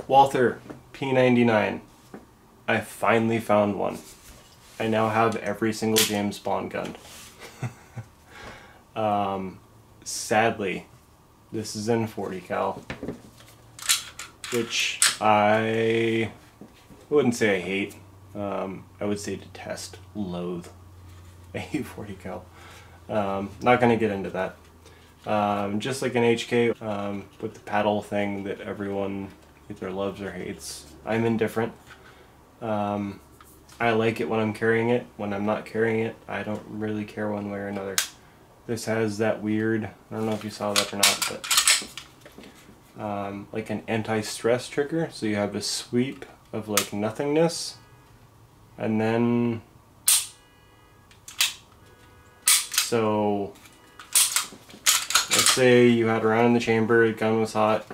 Walther P99. I finally found one. I now have every single James Bond gun. Sadly, this is in 40 cal, which I wouldn't say I hate. I would say detest, loathe. I hate 40 cal. Not gonna get into that. Just like an HK with the paddle thing that everyone either loves or hates, I'm indifferent. I like it when I'm carrying it. When I'm not carrying it, I don't really care one way or another. This has that weird, I don't know if you saw that or not, but like an anti-stress trigger. So you have a sweep of like nothingness, and then so let's say you had a round in the chamber, the gun was hot,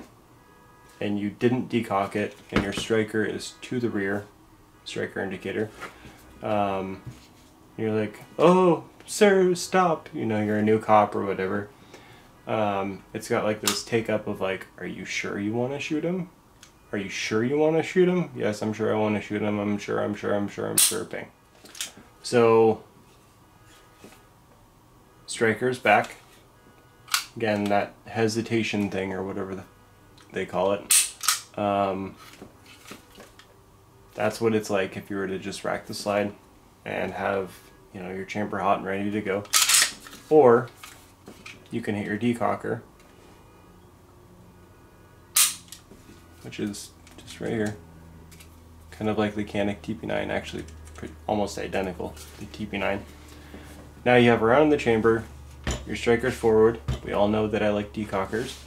and you didn't decock it, and your striker is to the rear, striker indicator. You're like, oh, sir, stop. You know, you're a new cop or whatever. It's got like this take up of like, are you sure you want to shoot him? Are you sure you want to shoot him? Yes, I'm sure I want to shoot him. I'm sure, bang. So, striker's back. Again, that hesitation thing or whatever they call it. That's what it's like if you were to just rack the slide and have, you know, your chamber hot and ready to go. Or you can hit your decocker, which is just right here. Kind of like the Canik TP9, actually almost identical to TP9. Now you have a round in the chamber, your striker's forward. We all know that I like decockers.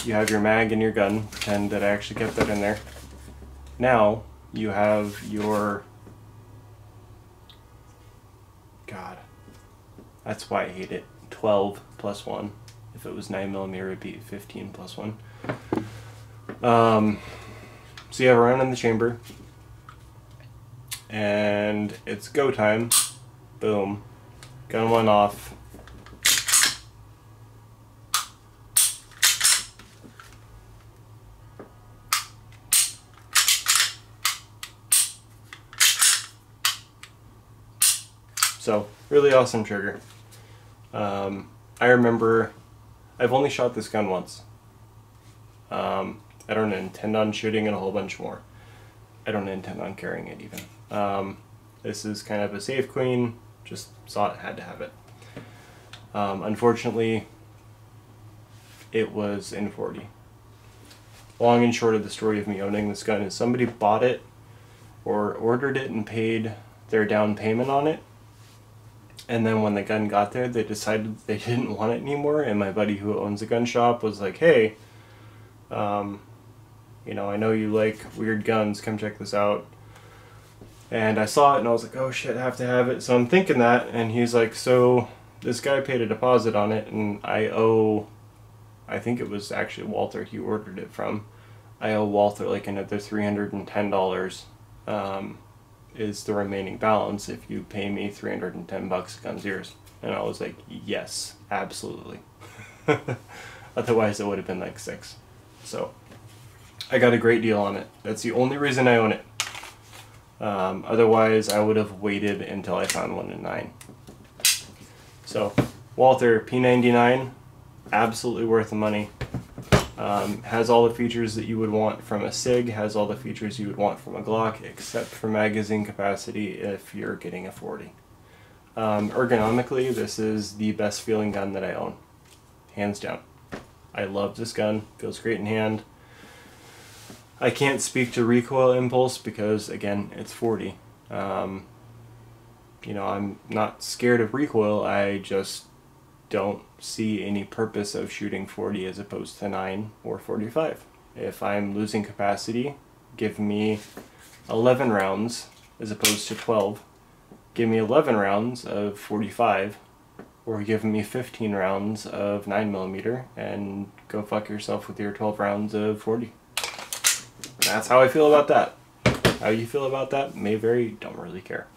You have your mag and your gun, pretend that I actually kept that in there. Now you have your, God, that's why I hate it, 12 plus 1. If it was 9mm, it would be 15 plus 1. So you have a round in the chamber, and it's go time. Boom. Gun went off. So, really awesome trigger. I remember, I've only shot this gun once. I don't intend on shooting it a whole bunch more. I don't intend on carrying it even. This is kind of a safe queen, just saw it, had to have it. Unfortunately, it was in 40. Long and short of the story of me owning this gun is somebody bought it or ordered it and paid their down payment on it. And then when the gun got there, they decided they didn't want it anymore, and my buddy who owns a gun shop was like, hey, you know, I know you like weird guns, come check this out. And I saw it and I was like, oh shit, I have to have it. So I'm thinking that, and he's like, so this guy paid a deposit on it, and I owe, I think it was actually Walther he ordered it from. I owe Walther like another $310. Is the remaining balance. If you pay me $310, gun's yours. And I was like, yes, absolutely. Otherwise it would have been like 6. So I got a great deal on it. That's the only reason I own it. Otherwise I would have waited until I found one in 9. So Walther P99, absolutely worth the money. Has all the features that you would want from a SIG, has all the features you would want from a Glock, except for magazine capacity if you're getting a 40. Ergonomically, this is the best feeling gun that I own. Hands down. I love this gun, feels great in hand. I can't speak to recoil impulse because, again, it's 40. You know, I'm not scared of recoil, I just don't see any purpose of shooting 40 as opposed to 9 or 45. If I'm losing capacity, give me 11 rounds as opposed to 12. Give me 11 rounds of 45, or give me 15 rounds of 9mm, and go fuck yourself with your 12 rounds of 40. That's how I feel about that. How you feel about that may vary, don't really care.